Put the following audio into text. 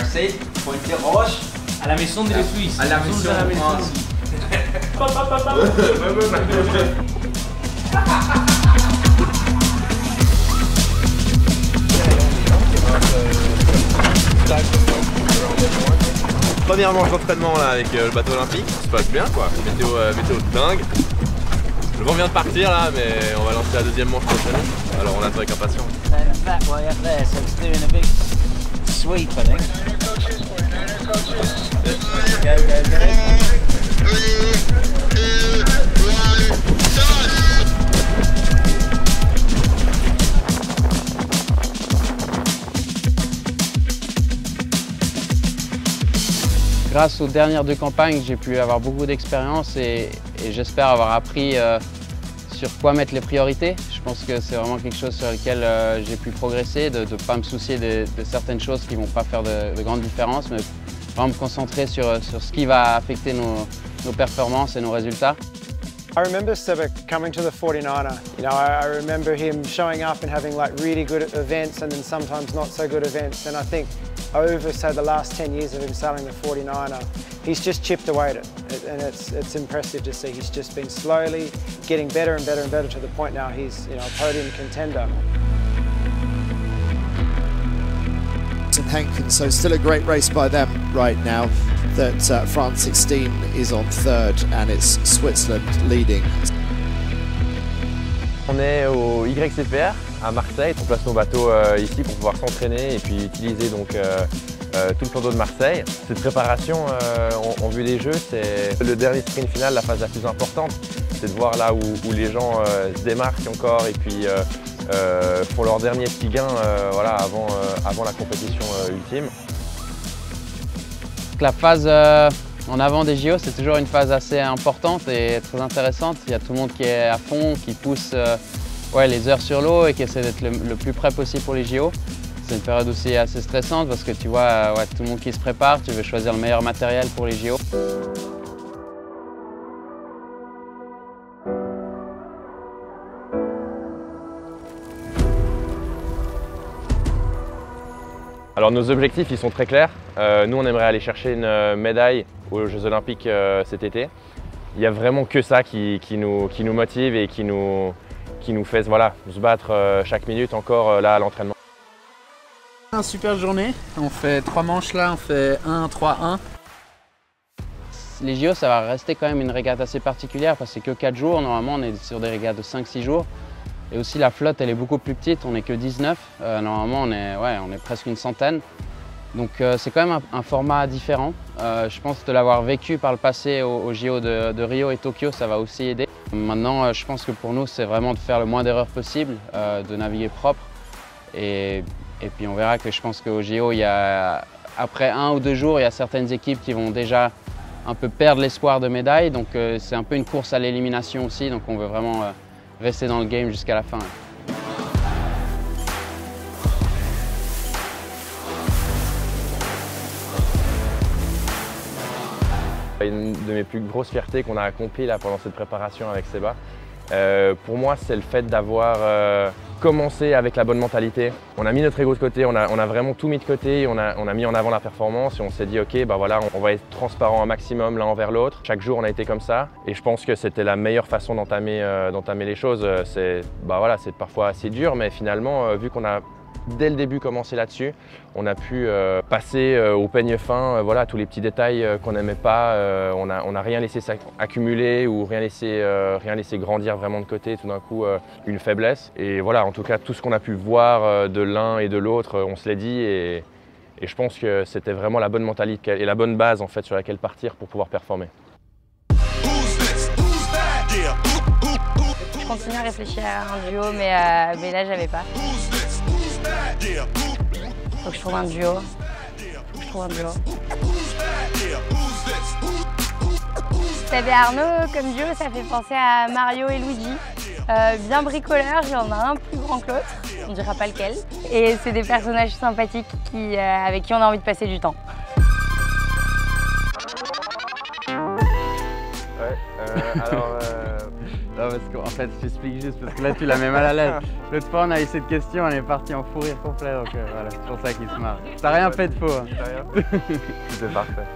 Marseille, Pointe-Roche. À la maison de les Suisses. À la maison. Première manche d'entraînement là avec le bateau olympique, ça se passe bien quoi, météo de dingue. Le vent vient de partir là, mais on va lancer la deuxième manche prochaine. Alors on attend avec impatience. Grâce aux dernières deux campagnes, j'ai pu avoir beaucoup d'expérience et j'espère avoir appris sur quoi mettre les priorités. Je pense que c'est vraiment quelque chose sur lequel j'ai pu progresser, de ne pas me soucier de certaines choses qui ne vont pas faire de grandes différences, mais vraiment me concentrer sur ce qui va affecter nos performances et nos résultats. I remember Seba coming to the 49er. You know, I remember him showing up and having like really good events and then sometimes not so good events. And I think over, say, the last 10 years of him sailing the 49er, he's just chipped away at it. And it's impressive to see. He's just been slowly getting better and better and better to the point now he's, you know, a podium contender. And Hankins, so still a great race by them right now. That France 16 is on third and it's Switzerland leading. On est au YCPR à Marseille, on place nos bateaux ici pour pouvoir s'entraîner et puis utiliser donc tout le plan d'eau de Marseille. Cette préparation en vue des Jeux, c'est le dernier sprint final, la phase la plus importante. C'est de voir là où les gens se démarquent encore et puis font leur dernier petit gain voilà, avant la compétition ultime. La phase en avant des JO, c'est toujours une phase assez importante et très intéressante. Il y a tout le monde qui est à fond, qui pousse les heures sur l'eau et qui essaie d'être le plus près possible pour les JO. C'est une période aussi assez stressante parce que tu vois tout le monde qui se prépare, tu veux choisir le meilleur matériel pour les JO. Alors nos objectifs ils sont très clairs. Nous on aimerait aller chercher une médaille aux Jeux Olympiques cet été. Il n'y a vraiment que ça qui nous motive et qui nous fait voilà, se battre chaque minute encore là à l'entraînement. Une super journée, on fait 3 manches là, on fait 1, 3, 1. Les JO ça va rester quand même une régate assez particulière parce que c'est que 4 jours, normalement on est sur des régates de 5-6 jours. Et aussi la flotte elle est beaucoup plus petite, on n'est que 19, normalement on est presque une centaine. Donc c'est quand même un format différent. Je pense de l'avoir vécu par le passé aux JO de Rio et Tokyo, ça va aussi aider. Maintenant je pense que pour nous c'est vraiment de faire le moins d'erreurs possible, de naviguer propre. Et puis on verra que je pense qu'aux JO, après 1 ou 2 jours, il y a certaines équipes qui vont déjà un peu perdre l'espoir de médaille. Donc c'est un peu une course à l'élimination aussi, donc on veut vraiment rester dans le game jusqu'à la fin. Une de mes plus grosses fiertés qu'on a accompli là, pendant cette préparation avec Seba, pour moi c'est le fait d'avoir commencé avec la bonne mentalité. On a mis notre ego de côté, on a vraiment tout mis de côté, on a mis en avant la performance et on s'est dit ok, bah voilà, on va être transparent un maximum l'un envers l'autre. Chaque jour on a été comme ça et je pense que c'était la meilleure façon d'entamer les choses. C'est parfois assez dur, mais finalement vu qu'on a dès le début commencé là-dessus, on a pu passer au peigne fin, voilà, tous les petits détails qu'on n'aimait pas, on n'a rien laissé s'accumuler ou rien laissé grandir vraiment de côté, tout d'un coup une faiblesse. Et voilà, en tout cas tout ce qu'on a pu voir de l'un et de l'autre, on se l'est dit et je pense que c'était vraiment la bonne mentalité et la bonne base en fait sur laquelle partir pour pouvoir performer. Je continue à réfléchir à un duo mais là j'avais pas. Faut que je trouve un duo. Seb et Arnaud comme duo, ça fait penser à Mario et Luigi. Bien bricoleurs, il y en a un plus grand que l'autre, on ne dira pas lequel. Et c'est des personnages sympathiques avec qui on a envie de passer du temps. Ouais, alors parce qu'en fait, j'explique juste parce que là tu la mets mal à l'aise. L'autre fois on a eu cette question, on est parti en fou rire complet, donc voilà, c'est pour ça qu'il se marre. T'as rien fait de faux. Hein. C'était parfait.